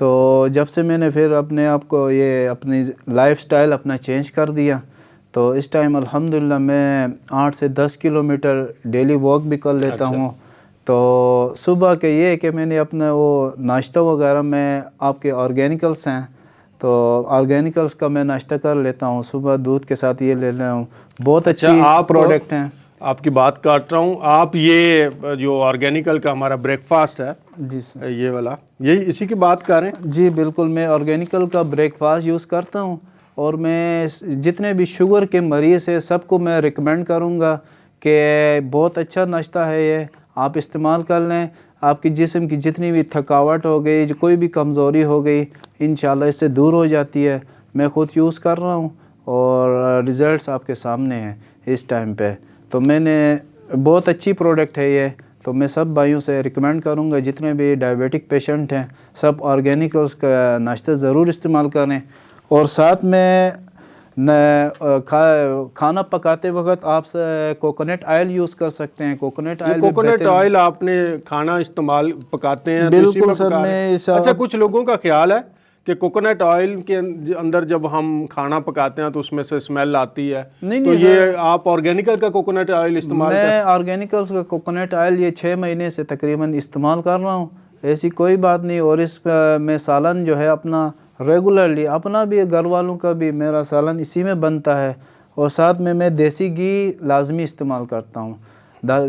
تو جب سے میں نے پھر اپنے آپ کو یہ اپنی لائف سٹائل اپنا چینج کر دیا، تو اس ٹائم الحمدللہ میں 8 سے 10 کلومیٹر ڈیلی واک بھی کر لیتا ہوں۔ تو صبح کے یہ کہ میں نے اپنا وہ ناشتہ وغیرہ میں آپ کے آرگینیکلس ہیں، تو آرگینیکلس کا میں ناشتہ کر لیتا ہوں، صبح دودھ کے ساتھ یہ لے لیتا ہوں، بہت اچھی پروڈکٹ ہیں۔ آپ کی بات کاٹ رہا ہوں، آپ یہ جو آرگینیکل کا ہمارا بریک فاسٹ ہے جی سر، یہ والا، یہی اسی کی بات کر رہے ہیں؟ جی بالکل، میں آرگینیکل کا بریک فاسٹ یوز کرتا ہوں، اور میں جتنے بھی شوگر کے مریض ہیں سب کو میں ریکمینڈ کروں گا کہ بہت اچھا ناشتہ ہے یہ، آپ استعمال کر لیں۔ آپ کی جسم کی جتنی بھی تھکاوٹ ہو گئی، جو کوئی بھی کمزوری ہو گئی، انشاءاللہ اس سے دور ہو جاتی ہے۔ میں خود یوز کر رہا ہوں اور ریزلٹس آپ کے سامنے ہیں اس ٹائم پہ۔ تو میں نے بہت اچھی پروڈکٹ ہے یہ، تو میں سب بھائیوں سے ریکمینڈ کروں گا جتنے بھی ڈائبیٹک پیشنٹ ہیں سب آرگینیکلس کا ناشتہ ضرور استعمال کریں۔ اور ساتھ میں کھانا پکاتے وقت آپ کوکونٹ آئل یوز کر سکتے ہیں۔ کوکونٹ آئل، کوکونٹ آئل آپ نے کھانا استعمال پکاتے ہیں؟ بالکل سر، میں اچھا، کچھ لوگوں کا خیال ہے کہ کوکونٹ آئل کے اندر جب ہم کھانا پکاتے ہیں تو اس میں سے اسمیل آتی ہے، تو یہ آپ آرگینیکل کا کوکونٹ آئل استعمال کرتے ہیں؟ میں آرگینیکل کا کوکونٹ آئل یہ 6 مہینے سے تقریباً استعمال کر رہا ہوں، ایسی کوئی بات نہیں۔ اور اس میں سالن جو ہے اپنا ریگولرلی، اپنا بھی گھر والوں کا بھی، میرا سالن اسی میں بنتا ہے۔ اور ساتھ میں دیسی گھی لازمی استعمال کرتا ہوں،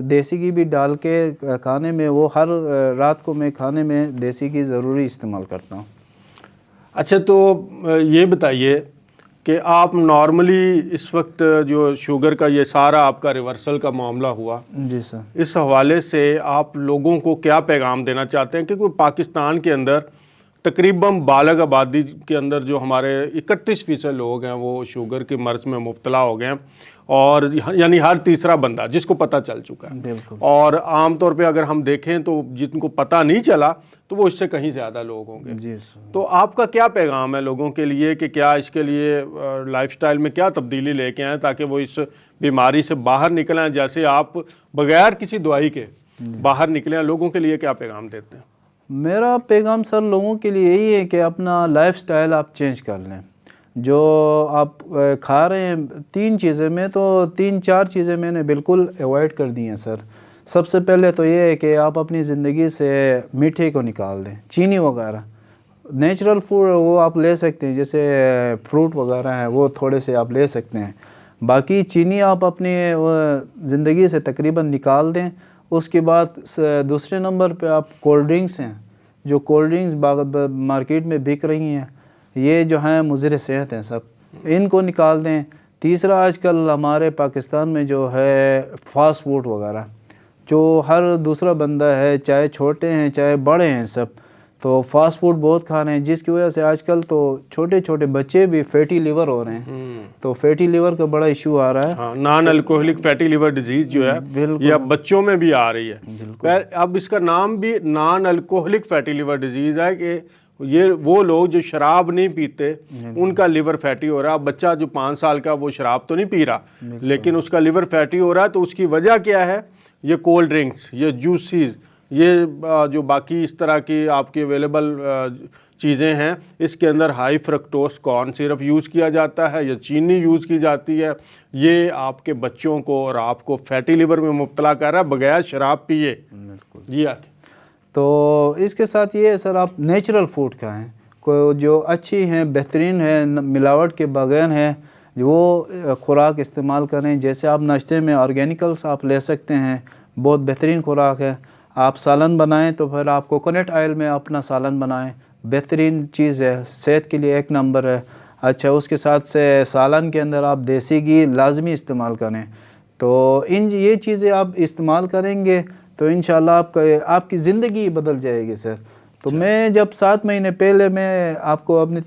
دیسی گھی بھی ڈال کے کھانے میں، وہ ہر رات کو میں کھانے میں دیسی گھی ضروری استعمال کرتا ہوں۔ اچھا، تو یہ بتائیے کہ آپ نارملی اس وقت جو شوگر کا یہ سارا آپ کا ریورسل کا معاملہ ہوا، جی سر، اس حوالے سے آپ لوگوں کو کیا پیغام دینا چاہتے ہیں؟ کیونکہ پاکستان کے اندر تقریباً بالغ آبادی کے اندر جو ہمارے 31% لوگ ہیں وہ شوگر کے مرض میں مبتلا ہو گئے ہیں، اور یعنی ہر تیسرا بندہ جس کو پتہ چل چکا ہے۔ بالکل۔ اور عام طور پہ اگر ہم دیکھیں تو جن کو پتہ نہیں چلا تو وہ اس سے کہیں زیادہ لوگ ہوں گے۔ جی سر، تو آپ کا کیا پیغام ہے لوگوں کے لیے کہ کیا اس کے لیے لائف سٹائل میں کیا تبدیلی لے کے آئیں تاکہ وہ اس بیماری سے باہر نکلیں؟ جیسے آپ بغیر کسی دوائی کے باہر نکلیں، لوگوں کے لیے کیا پیغام دیتے ہیں؟ میرا پیغام سر لوگوں کے لیے یہی ہے کہ اپنا لائف سٹائل آپ چینج کر لیں۔ جو آپ کھا رہے ہیں 3 چیزیں میں، تو 3-4 چیزیں میں نے بالکل ایوائڈ کر دی ہیں سر۔ سب سے پہلے تو یہ ہے کہ آپ اپنی زندگی سے میٹھے کو نکال دیں، چینی وغیرہ۔ نیچرل فوڈ وہ آپ لے سکتے ہیں، جیسے فروٹ وغیرہ ہیں وہ تھوڑے سے آپ لے سکتے ہیں، باقی چینی آپ اپنی زندگی سے تقریباً نکال دیں۔ اس کے بعد دوسرے نمبر پہ آپ کولڈ ڈرنکس ہیں، جو کولڈ ڈرنکس مارکیٹ میں بک رہی ہیں، یہ جو ہیں مضر صحت ہیں، سب ان کو نکال دیں۔ تیسرا، آج کل ہمارے پاکستان میں جو ہے فاسٹ فوڈ وغیرہ، جو ہر دوسرا بندہ ہے، چاہے چھوٹے ہیں چاہے بڑے ہیں، سب تو فاسٹ فوڈ بہت کھا رہے ہیں، جس کی وجہ سے آج کل تو چھوٹے چھوٹے بچے بھی فیٹی لیور ہو رہے ہیں۔ تو فیٹی لیور کا بڑا ایشو آ رہا ہے۔ ہاں، non alcoholic fatty liver disease جو ہے یہ اب بچوں میں بھی آ رہی ہے۔ اب اس کا نام بھی non alcoholic fatty liver disease ہے کہ یہ وہ لوگ جو شراب نہیں پیتے ان کا لیور فیٹی ہو رہا ہے۔ بچہ جو 5 سال کا وہ شراب تو نہیں پی رہا لیکن اس کا لیور فیٹی ہو رہا ہے، تو اس کی وجہ کیا ہے؟ یہ کولڈ ڈرنکس، یہ جوسیز، یہ جو باقی اس طرح کی آپ کی اویلیبل چیزیں ہیں، اس کے اندر ہائی فرکٹوز کارن سیرپ یوز کیا جاتا ہے یا چینی یوز کی جاتی ہے۔ یہ آپ کے بچوں کو اور آپ کو فیٹی لیور میں مبتلا کر رہا ہے بغیر شراب پیے۔ جی آتی تو اس کے ساتھ یہ ہے سر، آپ نیچرل فوڈ کھائیں، کو جو اچھی ہیں، بہترین ہیں، ملاوٹ کے بغیر ہیں، وہ خوراک استعمال کریں۔ جیسے آپ ناشتے میں آرگینیکلس آپ لے سکتے ہیں، بہت بہترین خوراک ہے۔ آپ سالن بنائیں تو پھر آپ کوکونٹ آئل میں اپنا سالن بنائیں، بہترین چیز ہے، صحت کے لیے 1 نمبر ہے۔ اچھا، اس کے ساتھ سے سالن کے اندر آپ دیسی گھی لازمی استعمال کریں۔ تو یہ چیزیں آپ استعمال کریں گے تو انشاءاللہ آپ کی زندگی بدل جائے گی سر۔ تو میں جب 7 مہینے پہلے میں آپ کو اپنی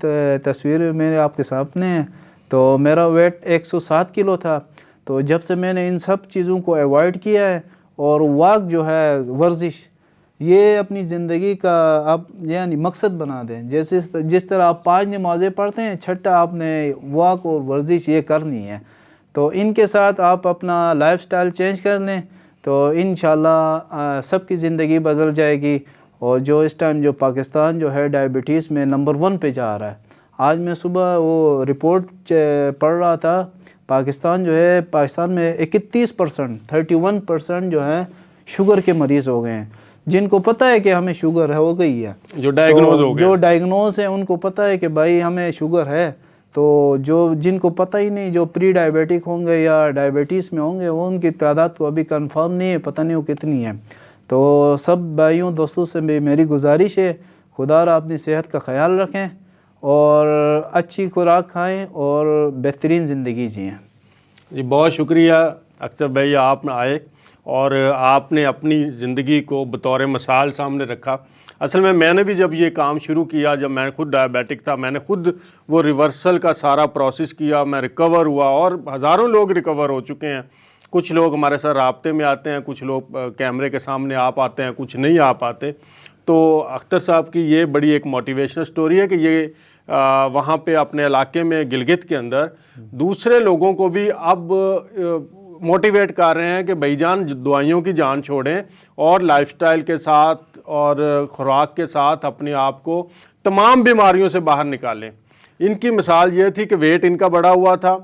تصویر میرے آپ کے سامنے ہے، تو میرا ویٹ 107 کلو تھا۔ تو جب سے میں نے ان سب چیزوں کو ایوائڈ کیا ہے، اور واک جو ہے، ورزش، یہ اپنی زندگی کا آپ یعنی مقصد بنا دیں۔ جس طرح آپ 5 نمازیں پڑھتے ہیں، چھٹا آپ نے واک اور ورزش یہ کرنی ہے۔ تو ان کے ساتھ آپ اپنا لائف سٹائل چینج کر لیں تو انشاءاللہ سب کی زندگی بدل جائے گی۔ اور جو اس ٹائم جو پاکستان جو ہے ڈائبٹیز میں نمبر 1 پہ جا رہا ہے. آج میں صبح وہ رپورٹ پڑھ رہا تھا، پاکستان جو ہے، پاکستان میں 31% جو ہے شوگر کے مریض ہو گئے ہیں، جن کو پتہ ہے کہ ہمیں شوگر ہو گئی ہے، جو ڈائیگنوز ہو گئے، جو ڈائیگنوز ہیں ان کو پتہ ہے کہ بھائی ہمیں شوگر ہے. تو جن کو پتہ ہی نہیں، جو پری ڈائبیٹک ہوں گے یا ڈائبٹیز میں ہوں گے، وہ ان کی تعداد تو ابھی کنفرم نہیں ہے، پتہ نہیں وہ کتنی ہے. تو سب بھائیوں دوستوں سے میری گزارش ہے، خدا را اپنی صحت کا خیال رکھیں اور اچھی خوراک کھائیں اور بہترین زندگی جئیں. جی بہت شکریہ اختر بھائی، آپ آئے اور آپ نے اپنی زندگی کو بطور مثال سامنے رکھا. اصل میں نے بھی جب یہ کام شروع کیا، جب میں خود ڈائبیٹک تھا، میں نے خود وہ ریورسل کا سارا پروسیس کیا، میں ریکور ہوا اور ہزاروں لوگ ریکور ہو چکے ہیں. کچھ لوگ ہمارے ساتھ رابطے میں آتے ہیں، کچھ لوگ کیمرے کے سامنے آ پاتے ہیں، کچھ نہیں آ پاتے. تو اختر صاحب کی یہ بڑی ایک موٹیویشنل سٹوری ہے کہ یہ وہاں پہ اپنے علاقے میں گلگت کے اندر دوسرے لوگوں کو بھی اب موٹیویٹ کر رہے ہیں کہ بھائی جان دوائیوں کی جان چھوڑیں اور لائف سٹائل کے ساتھ اور خوراک کے ساتھ اپنے آپ کو تمام بیماریوں سے باہر نکالیں. ان کی مثال یہ تھی کہ ویٹ ان کا بڑا ہوا تھا،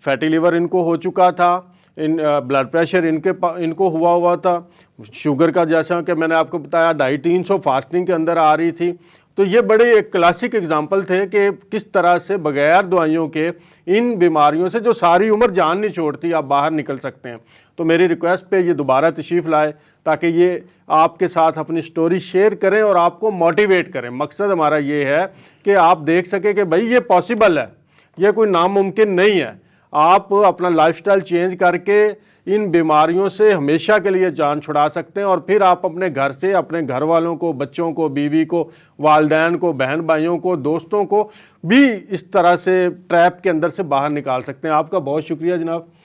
فیٹی لیور ان کو ہو چکا تھا، بلڈ پریشر ان کو ہوا تھا، شوگر کا جیسا کہ میں نے آپ کو بتایا 250 فاسٹنگ کے اندر آ رہی تھی. تو یہ بڑے ایک کلاسک اگزامپل تھے کہ کس طرح سے بغیر دوائیوں کے ان بیماریوں سے جو ساری عمر جان نہیں چھوڑتی آپ باہر نکل سکتے ہیں. تو میری ریکویسٹ پہ یہ دوبارہ تشریف لائے تاکہ یہ آپ کے ساتھ اپنی سٹوری شیئر کریں اور آپ کو موٹیویٹ کریں. مقصد ہمارا یہ ہے کہ آپ دیکھ سکیں کہ بھائی یہ پاسبل ہے، یہ کوئی ناممکن نہیں ہے. آپ اپنا لائف سٹائل چینج کر کے ان بیماریوں سے ہمیشہ کے لیے جان چھڑا سکتے ہیں اور پھر آپ اپنے گھر سے اپنے گھر والوں کو، بچوں کو، بیوی کو، والدین کو، بہن بھائیوں کو، دوستوں کو بھی اس طرح سے ٹریپ کے اندر سے باہر نکال سکتے ہیں. آپ کا بہت شکریہ جناب.